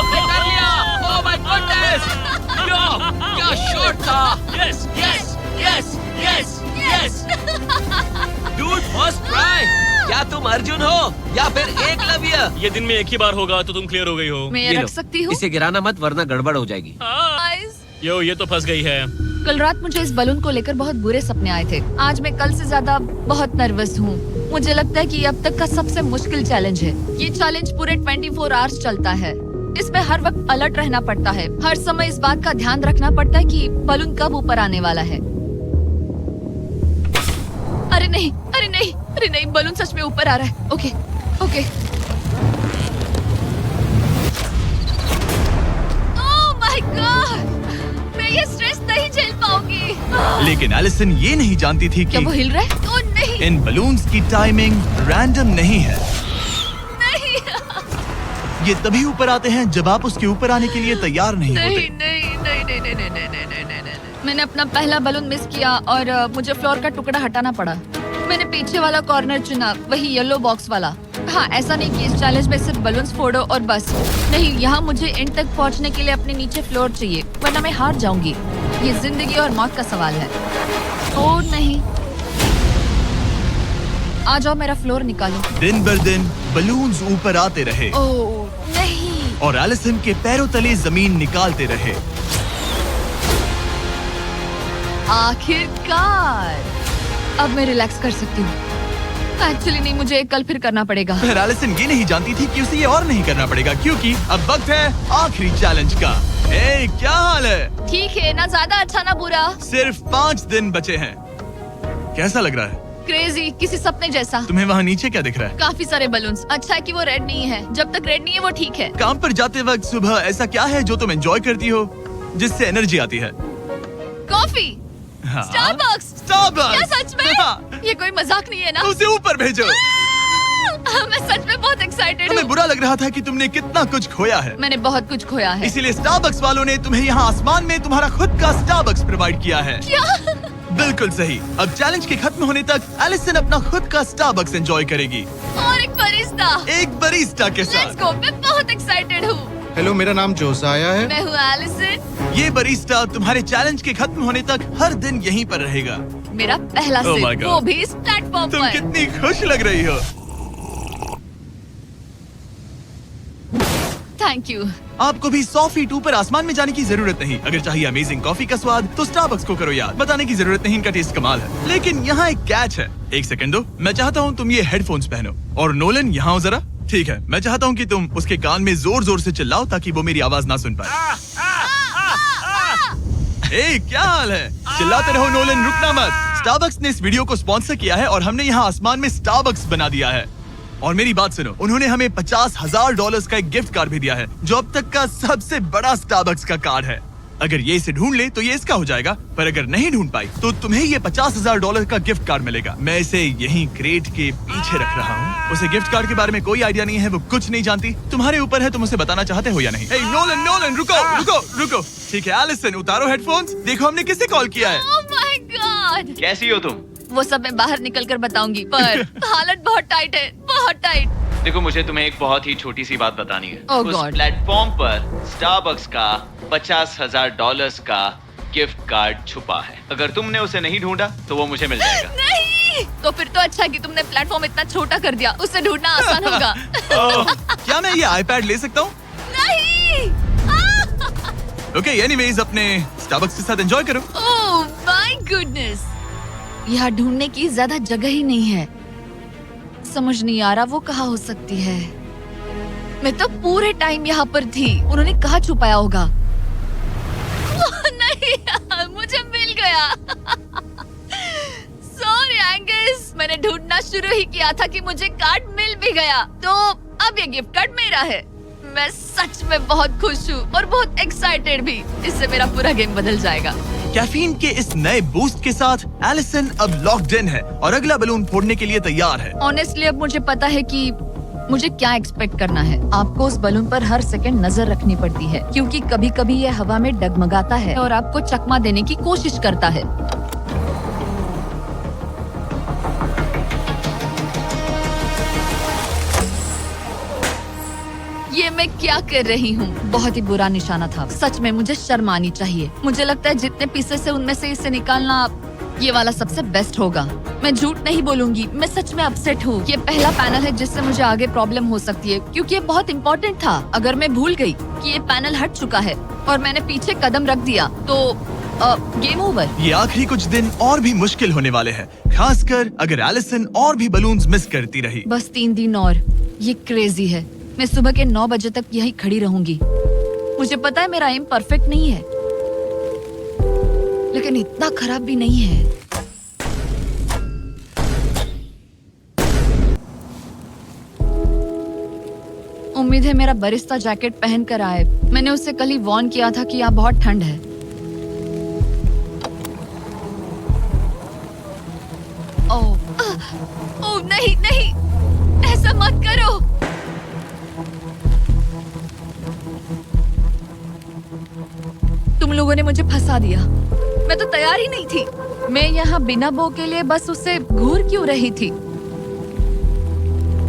कर लिया। Oh my goodness! क्या शॉट था। Yes yes yes yes yes. Dude, first try. क्या तुम अर्जुन हो या फिर एकलव्य? ये दिन में एक ही बार होगा तो तुम क्लियर हो गई हो। मैं ये ये रख लो। सकती हूँ? इसे गिराना मत वरना गड़बड़ हो जाएगी। Guys, यो ये तो फंस गई है। कल रात मुझे इस बलून को लेकर बहुत बुरे सपने आए थे। आज मैं कल से ज्यादा बहुत नर्वस हूँ। मुझे लगता है कि ये अब तक का सबसे मुश्किल चैलेंज है। ये चैलेंज पूरे 24 आवर्स चलता है। इसमें हर वक्त अलर्ट रहना पड़ता है। हर समय इस बात का ध्यान रखना पड़ता है कि बलून कब ऊपर आने वाला है। अरे नहीं, अरे नहीं, अरे नहीं, बलून सच में ऊपर आ रहा है। Okay, okay. Oh my God! मैं ये स्ट्रेस नहीं झेल पाऊंगी। लेकिन एलिसन ये नहीं जानती थी क्या कि वो हिल रहा है? ओह नहीं, इन बलून्स की टाइमिंग रैंडम नहीं है। नहीं, ये तभी ऊपर आते हैं जब आप उसके ऊपर आने के लिए तैयार नहीं नहीं, होते। नहीं, नहीं, नहीं, नहीं, नहीं, नहीं, नहीं, नहीं, नहीं, नहीं। मैंने अपना पहला बलून मिस किया और मुझे फ्लोर का टुकड़ा हटाना पड़ा। मैंने पीछे वाला कॉर्नर चुना, वही येलो बॉक्स वाला। हाँ, ऐसा नहीं कि इस चैलेंज में सिर्फ बलून्स फोड़ो और बस। नहीं, यहाँ मुझे एंड तक पहुँचने के लिए अपने नीचे फ्लोर चाहिए, वरना मैं हार जाऊंगी। ये जिंदगी और मौत का सवाल है। ओ नहीं, आ जाओ, मेरा फ्लोर निकालो। दिन बर दिन बलून्स ऊपर आते रहे ओ नहीं, और एलिसन के पैरों तले जमीन निकालते रहे। आखिरकार अब मैं रिलैक्स कर सकती हूँ। एक्चुअली नहीं, मुझे कल फिर करना पड़ेगा। पर एलिसन ये नहीं जानती थी कि उसे ये और नहीं करना पड़ेगा, क्योंकि अब वक्त है आखिरी चैलेंज का। ए, क्या हाल है? ठीक है, ना ज्यादा अच्छा ना बुरा। सिर्फ 5 दिन बचे हैं। कैसा लग रहा है? क्रेजी, किसी सपने जैसा। तुम्हें वहाँ नीचे क्या दिख रहा है? काफी सारे बलून्स। अच्छा है कि वो रेड नहीं है। जब तक रेड नहीं है वो ठीक है। काम पर जाते वक्त सुबह ऐसा क्या है जो तुम एंजॉय करती हो, जिससे एनर्जी आती है? कॉफी। हाँ? स्टारबक्स। स्टारबक्स। क्या सच में? हाँ। ये कोई मजाक नहीं है ना? उसे ऊपर भेजो। मैं सच में बहुत एक्साइटेड हमें हूँ। बुरा लग रहा था कि तुमने कितना कुछ खोया है। मैंने बहुत कुछ खोया है। इसीलिए स्टारबक्स वालों ने तुम्हें यहाँ आसमान में तुम्हारा खुद का स्टारबक्स प्रोवाइड किया है। क्या? बिल्कुल सही। अब चैलेंज के खत्म होने तक एलिसन अपना खुद का स्टारबक्स एंजॉय करेगी, और एक बरिस्ता। एक बरिस्टा के लेट्स साथ। गो, मैं बहुत एक्साइटेड हूँ। हेलो, मेरा नाम जोसाया है। मैं हूँ एलिसन। ये बरिस्टा तुम्हारे चैलेंज के खत्म होने तक हर दिन यहीं पर रहेगा। मेरा पहला Oh my सिप, God. वो भी इस प्लेटफॉर्म तुम पर। कितनी खुश लग रही हो। Thank you. आपको भी 100 फीट ऊपर आसमान में जाने की जरूरत नहीं। अगर चाहिए अमेजिंग कॉफी का स्वाद तो स्टारबक्स को करो याद। बताने की जरूरत नहीं, इनका टेस्ट कमाल है। लेकिन यहाँ एक कैच है। एक सेकंड दो, मैं चाहता हूँ तुम ये हेडफोन्स पहनो। और नोलन, यहाँ हो जरा। ठीक है, मैं चाहता हूँ कि तुम उसके कान में जोर जोर से चिल्लाओ ताकि वो मेरी आवाज ना सुन पाए। ए, क्या हाल है? चिल्लाते रहो नोलन, रुकना मत। स्टारबक्स ने इस वीडियो को स्पॉन्सर किया है और हमने यहाँ आसमान में स्टारबक्स बना दिया है। और मेरी बात सुनो, उन्होंने हमें $50,000 का एक गिफ्ट कार्ड भी दिया है, जो अब तक का सबसे बड़ा स्टारबक्स का कार्ड है। अगर ये इसे ढूंढ ले तो ये इसका हो जाएगा, पर अगर नहीं ढूंढ पाई तो तुम्हें ये $50,000 का गिफ्ट कार्ड मिलेगा। मैं इसे यहीं क्रेट के पीछे रख रहा हूँ। उसे गिफ्ट कार्ड के बारे में कोई आइडिया नहीं है, वो कुछ नहीं जानती। तुम्हारे ऊपर है, तुम उसे बताना चाहते हो या नहीं। हे नोलन, नोलन, रुको रुको रुको। ठीक है एलिसन, उतारो हेडफोन्स। देखो हमने किसे कॉल किया है। ओह माय गॉड। कैसी हो तुम? वो सब मैं बाहर निकल कर बताऊंगी, पर हालत बहुत टाइट है, बहुत टाइट। देखो, मुझे तुम्हें एक बहुत ही छोटी सी बात बतानी है। Oh उस God. प्लेटफॉर्म पर स्टारबक्स का $50,000 का गिफ्ट कार्ड छुपा है। अगर तुमने उसे नहीं ढूंढा तो वो मुझे मिल जाएगा। नहीं, तो फिर तो अच्छा कि तुमने प्लेटफॉर्म इतना छोटा कर दिया, उसे ढूंढना आसान होगा। ओह, क्या मैं ये आईपैड ले सकता हूँ? नहीं। ओके, एनीवेज अपने स्टारबक्स के साथ एंजॉय करो। ओह माय गुडनेस, यहाँ ढूंढने की ज्यादा जगह ही नहीं है। समझ नहीं आ रहा वो कहाँ हो सकती है। मैं तो पूरे टाइम यहाँ पर थी, उन्होंने कहाँ छुपाया होगा। नहीं, मुझे मिल गया। सॉरी एंगस, मैंने ढूंढना शुरू ही किया था कि मुझे कार्ड मिल भी गया, तो अब ये गिफ्ट कार्ड मेरा है। मैं सच में बहुत खुश हूँ और बहुत एक्साइटेड भी। इससे मेरा पूरा गेम बदल जाएगा। कैफीन के इस नए बूस्ट के साथ एलिसन अब लॉक्ड इन है और अगला बलून फोड़ने के लिए तैयार है। ऑनेस्टली अब मुझे पता है कि मुझे क्या एक्सपेक्ट करना है। आपको उस बलून पर हर सेकंड नजर रखनी पड़ती है, क्योंकि कभी कभी ये हवा में डगमगाता है और आपको चकमा देने की कोशिश करता है। ये मैं क्या कर रही हूँ? बहुत ही बुरा निशाना था। सच में मुझे शर्म आनी चाहिए। मुझे लगता है जितने पीसेस है उनमें से इसे निकालना ये वाला सबसे बेस्ट होगा। मैं झूठ नहीं बोलूंगी, मैं सच में अपसेट हूँ। ये पहला पैनल है जिससे मुझे आगे प्रॉब्लम हो सकती है, क्योंकि ये बहुत इम्पोर्टेंट था। अगर मैं भूल गई कि ये पैनल हट चुका है और मैंने पीछे कदम रख दिया तो गेम ओवर। ये आखिरी कुछ दिन और भी मुश्किल होने वाले हैं, खासकर अगर एलिसन और भी बलून्स मिस करती रही। बस 3 दिन और। ये क्रेजी है। मैं सुबह के 9 बजे तक यहीं खड़ी रहूंगी। मुझे पता है मेरा एम परफेक्ट नहीं है, लेकिन इतना खराब भी नहीं है। उम्मीद है मेरा बरिस्ता जैकेट पहन कर आए। मैंने उससे कल ही वॉर्न किया था कि यहाँ बहुत ठंड है। ओह नहीं नहीं, ऐसा मत करो। तुम लोगों ने मुझे फंसा दिया। मैं तो तैयार ही नहीं थी। मैं यहाँ बिना बो के लिए बस उससे घूर क्यों रही थी?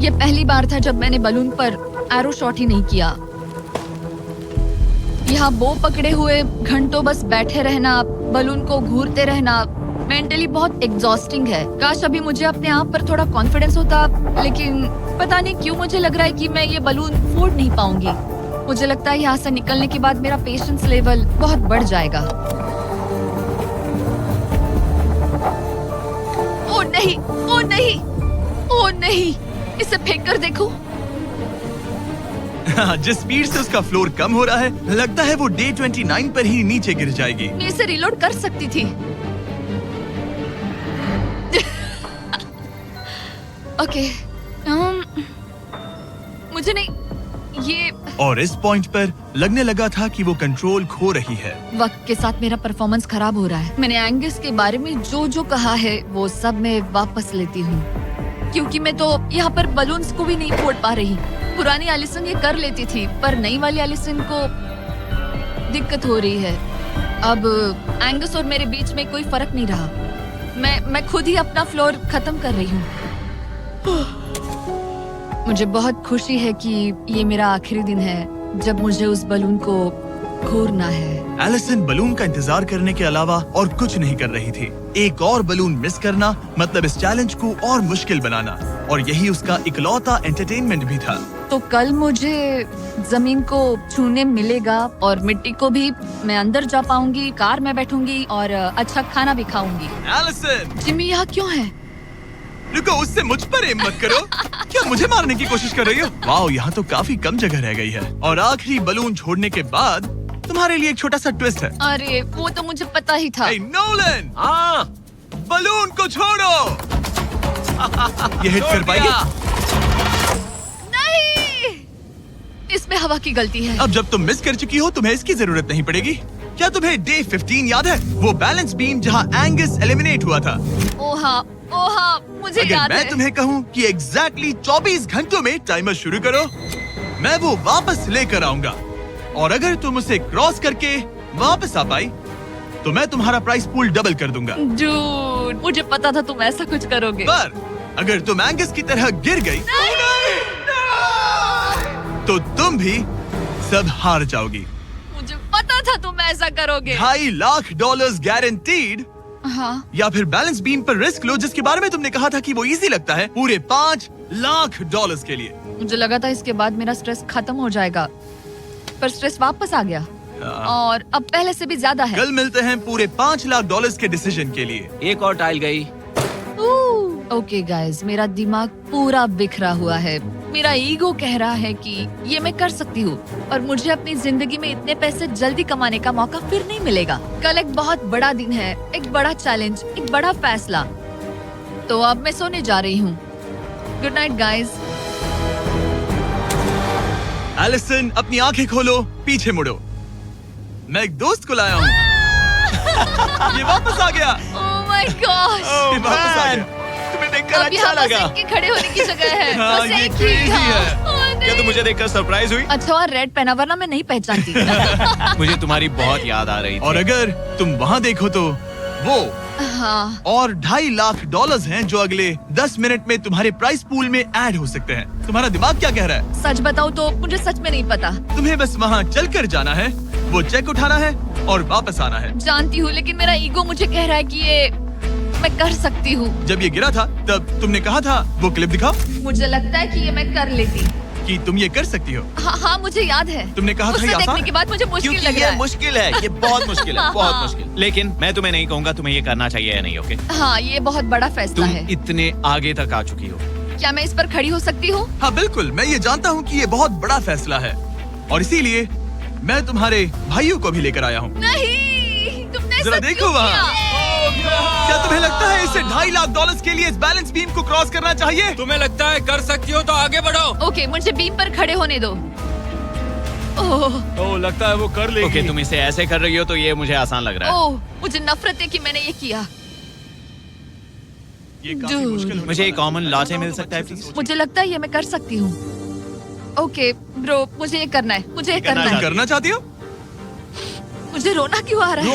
ये पहली बार था जब मैंने बलून पर एरो शॉट ही नहीं किया। यहाँ बो पकड़े हुए घंटों बस बैठे रहना, बलून को घूरते रहना मेंटली बहुत एग्जॉस्टिंग है। काश अभी मुझे अपने आप पर थोड़ा कॉन्फिडेंस होता, लेकिन पता नहीं क्यों मुझे लग रहा है कि मैं ये बलून फोड़ नहीं पाऊंगी। मुझे लगता है यहाँ से निकलने के बाद मेरा पेशेंस लेवल बहुत बढ़ जाएगा। ओ नहीं, ओ नहीं, ओ नहीं, इसे फेंक कर देखो। जिस स्पीड से उसका फ्लोर कम हो रहा है, लगता है वो डे 29 पर ही नीचे गिर जाएगी। मैं इसे रिलोड कर सकती थी। ओके, मुझे नहीं ये। और इस पॉइंट पर लगने लगा था कि वो कंट्रोल खो रही है। वक्त के साथ मेरा परफॉर्मेंस खराब हो रहा है। मैंने एंगस के बारे में जो जो कहा है वो सब मैं वापस लेती हूँ, क्योंकि मैं तो यहाँ पर बलून्स को भी नहीं फोड़ पा रही। पुरानी एलिसन ये कर लेती थी, पर नई वाली एलिसन को दिक्कत हो रही है। अब एंगस और मेरे बीच में कोई फर्क नहीं रहा। मैं खुद ही अपना फ्लोर खत्म कर रही हूँ। मुझे बहुत खुशी है कि ये मेरा आखिरी दिन है जब मुझे उस बलून को घूरना है। एलिसन बलून का इंतजार करने के अलावा और कुछ नहीं कर रही थी। एक और बलून मिस करना मतलब इस चैलेंज को और मुश्किल बनाना, और यही उसका इकलौता एंटरटेनमेंट भी था। तो कल मुझे जमीन को छूने मिलेगा और मिट्टी को भी। मैं अंदर जा पाऊंगी, कार में बैठूंगी और अच्छा खाना भी खाऊंगी। एलिसन, जिमी यहाँ क्यों है? रुको, उससे मुझ पर एम मत करो। क्या मुझे मारने की कोशिश कर रही हो? वाओ, यहाँ तो काफी कम जगह रह गई है। और आखिरी बलून छोड़ने के बाद तुम्हारे लिए एक छोटा सा ट्विस्ट है। अरे वो तो मुझे पता ही था। Hey, नोलन, हाँ, बलून को छोड़ो। ये हिट कर पाएगी? नहीं, इसमें हवा की गलती है। अब जब तुम मिस कर चुकी हो, तुम्हें इसकी जरूरत नहीं पड़ेगी। क्या तुम्हें डे 15 याद है? वो बैलेंस बीम जहाँ एंगस एलिमिनेट हुआ था। ओ हाँ, मुझे अगर याद मैं है। तुम्हें कहूँ कि एग्जैक्टली 24 घंटों में टाइमर शुरू करो, मैं वो वापस लेकर आऊंगा। और अगर तुम उसे क्रॉस करके वापस आ पाई, तो मैं तुम्हारा प्राइस पूल डबल कर दूंगा। डूड, मुझे पता था तुम ऐसा कुछ करोगे। पर अगर तुम एंगस की तरह गिर गई, तो तुम भी सब हार जाओगी। मुझे पता था तुम ऐसा करोगे। $2.5 लाख गारंटीड। हाँ, या फिर बैलेंस बीम पर रिस्क लो, जिसके बारे में तुमने कहा था कि वो इजी लगता है, पूरे $5 लाख के लिए। मुझे लगा था इसके बाद मेरा स्ट्रेस खत्म हो जाएगा, पर स्ट्रेस वापस आ गया और अब पहले से भी ज्यादा है। कल मिलते हैं पूरे $5 लाख के डिसीजन के लिए। एक और टाइल गई। ओके गाइस, मेरा दिमाग पूरा बिखरा हुआ है। मेरा ईगो कह रहा है कि ये मैं कर सकती हूँ और मुझे अपनी जिंदगी में इतने पैसे जल्दी कमाने का मौका फिर नहीं मिलेगा। कल एक बहुत बड़ा दिन है, एक बड़ा चैलेंज, एक बड़ा फैसला। तो अब मैं सोने जा रही हूँ। Good night guys. एलिसन, अपनी आंखें खोलो, पीछे मुड़ो। मैं एक दोस्त को लाया हूँ। ये वापस आ गया। ओह माय गॉड। ये वापस आ गया। तुम्हें देखकर अब अच्छा यहाँ बस लगा। एक के खड़े होने की जगह है। हाँ, बस ये एक ही crazy था। है। ओह, क्या नहीं। तुम मुझे देखकर सरप्राइज हुई? अच्छा और रेड पहना, वरना मैं नहीं पहचानती। मुझे तुम्हारी बहुत याद आ रही थी। और अगर तुम वहाँ देखो तो वो हाँ, और $2.5 लाख हैं जो अगले 10 मिनट में तुम्हारे प्राइस पूल में ऐड हो सकते हैं। तुम्हारा दिमाग क्या कह रहा है? सच बताऊँ तो मुझे सच में नहीं पता। तुम्हें बस वहाँ चलकर जाना है, वो चेक उठाना है और वापस आना है। जानती हूँ, लेकिन मेरा ईगो मुझे कह रहा है कि ये मैं कर सकती हूँ। जब ये गिरा था तब तुमने कहा था, वो क्लिप दिखाओ, मुझे लगता है कि ये मैं कर लेती। कि तुम ये कर सकती हो। हाँ, मुझे याद है। तुमने कहा था उसे ये आसान देखने के बाद मुझे मुश्किल क्योंकि लग रहा ये है। मुश्किल है, ये बहुत मुश्किल है, बहुत मुश्किल। लेकिन मैं तुम्हें नहीं कहूंगा तुम्हें ये करना चाहिए या नहीं, ओके? हाँ, ये बहुत बड़ा फैसला तुम है। इतने आगे तक आ चुकी हो। क्या मैं इस पर खड़ी हो सकती हूँ? हाँ बिल्कुल, मैं ये जानता हूँ कि ये बहुत बड़ा फैसला है और इसीलिए मैं तुम्हारे भाइयों को भी लेकर आया हूँ। नहीं, तुमने जरा ऐसा देखो क्यों वहाँ। किया? क्या तुम्हें लगता है इसे $2.5 लाख के लिए इस बैलेंस बीम को क्रॉस करना चाहिए? तुम्हें लगता है कर सकती हो तो आगे बढ़ो। ओके, मुझे बीम पर खड़े होने दो। ओह, तो लगता है वो कर लेगी। ओके, तुम इसे ऐसे कर रही हो तो ये मुझे आसान लग रहा है। ओह, मुझे नफरत है कि मैंने ये किया। ये काफी Dude. मुश्किल होने मुझे एक वाला है। कॉमन लॉटे मिल सकता है प्लीज? मुझे लगता है ये मैं कर सकती हूँ। ओके ब्रो, मुझे ये करना है, मुझे ये करना तुम है। करना चाहती हो? मुझे रोना क्यों आ रहा है?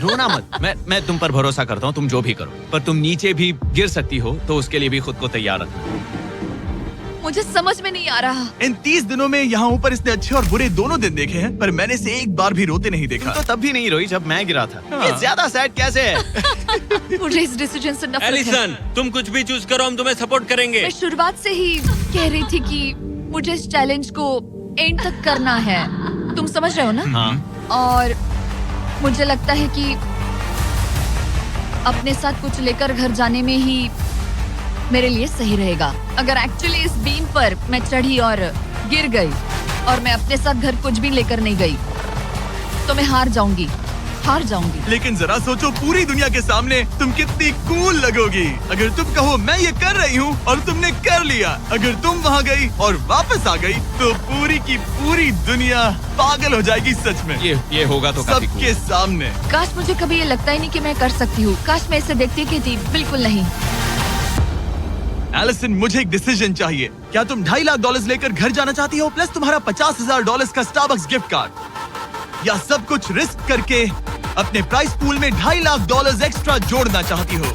रोना मत। मैं तुम पर भरोसा करता हूँ, तुम जो भी करो, पर तुम नीचे भी गिर सकती हो, तो उसके लिए भी खुद को तैयार रखना। मुझे समझ में नहीं आ रहा। इन 30 दिनों में यहाँ ऊपर इसने अच्छे और बुरे दोनों दिन देखे हैं, पर मैंने इसे एक बार भी रोते नहीं देखा। तो तब भी नहीं रोई जब मैं गिरा था। हाँ। ये ज्यादा सैड कैसे है? मुझे इस डिसीजन से नफरत है। एलिसन, तुम कुछ भी चूज करो, हम तुम्हें सपोर्ट करेंगे। मैं शुरुआत से ही कह रही थी कि मुझे इस चैलेंज को एंड तक करना है। तुम समझ रहे हो ना? हाँ। और मुझे लगता है कि अपने साथ कुछ लेकर घर जाने में ही मेरे लिए सही रहेगा। अगर एक्चुअली इस बीम पर मैं चढ़ी और गिर गई और मैं अपने साथ घर कुछ भी लेकर नहीं गई, तो मैं हार जाऊंगी। लेकिन जरा सोचो, पूरी दुनिया के सामने तुम कितनी कूल लगोगी अगर तुम कहो मैं ये कर रही हूँ और तुमने कर लिया। अगर तुम वहाँ गई और वापस आ गई तो पूरी की पूरी दुनिया पागल हो जाएगी। सच में ये होगा तो काफी सबके सामने। काश मुझे कभी ये लगता ही नहीं कि मैं कर सकती हूँ। काश मैं इसे देखती की थी। बिल्कुल नहीं। एलिसन, मुझे एक डिसीजन चाहिए। क्या तुम $2.5 लाख लेकर घर जाना चाहती हो, प्लस तुम्हारा $50,000 का स्टारबक्स गिफ्ट कार्ड, या सब कुछ रिस्क करके अपने प्राइस पूल में $2.5 लाख एक्स्ट्रा जोड़ना चाहती हो?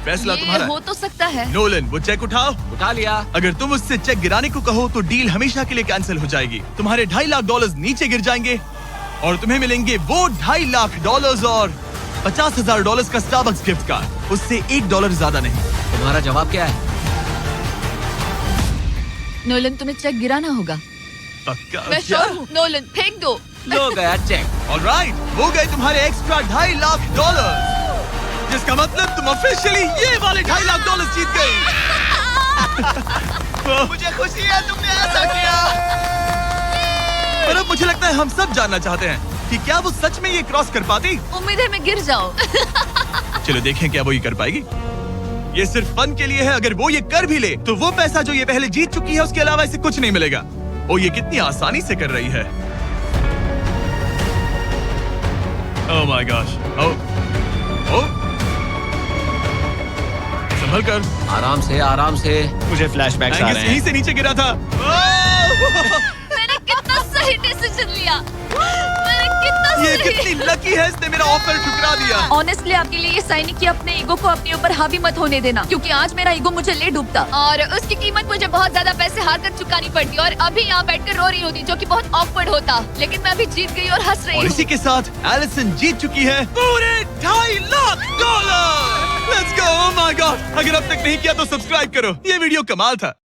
फैसला ये तुम्हारा हो तो सकता है। नोलन, वो चेक उठाओ। उठा लिया। अगर तुम उससे चेक गिराने को कहो तो डील हमेशा के लिए कैंसिल हो जाएगी। तुम्हारे $2.5 लाख नीचे गिर जाएंगे और तुम्हें मिलेंगे वो $2.5 लाख और $50,000 का स्टारबक्स गिफ्ट कार्ड। उससे $1 ज्यादा नहीं। तुम्हारा जवाब क्या है? नोलन, तुम्हें चेक गिराना होगा। पक्का? मैं श्योर हूँ। नोलन, फेंक दो। लो गया चेक। ऑलराइट, वो गए तुम्हारे एक्स्ट्रा $2.5 लाख, जिसका मतलब तुम ऑफिशियली ये वाले $2.5 लाख जीत गई। मुझे खुशी है तुमने ऐसा किया। पर अब मुझे लगता है हम सब जानना चाहते हैं कि क्या वो सच में ये क्रॉस कर पाती। उम्मीद है मैं गिर जाऊं। चलो देखें क्या वो ये कर पाएगी। ये सिर्फ फन के लिए है। अगर वो ये कर भी ले तो वो पैसा जो ये पहले जीत चुकी है उसके अलावा इसे कुछ नहीं मिलेगा। वो ये कितनी आसानी से कर रही है। Oh my gosh. ओह, संभल कर। आराम से। मुझे फ्लैशबैक्स आ रहे यहीं हैं। से नीचे गिरा था। मैंने कितना सही डिसीजन लिया। ये कितनी लकी है, इसने मेरा ऑफर ठुकरा दिया। ऑनेस्टली आपके लिए ये साइन कि अपने ईगो को अपने ऊपर हावी मत होने देना, क्योंकि आज मेरा ईगो मुझे ले डूबता और उसकी कीमत मुझे बहुत ज्यादा पैसे हार कर चुकानी पड़ती और अभी यहाँ बैठकर रो रही होती, जो कि बहुत ऑकवर्ड होता। लेकिन मैं अभी जीत गई और हंस रही और हूँ। इसी के साथ एलिसन जीत चुकी है पूरे $2.5 lakh. Let's go. Oh my God, अगर अब तक नहीं किया तो सब्सक्राइब करो। ये वीडियो कमाल था।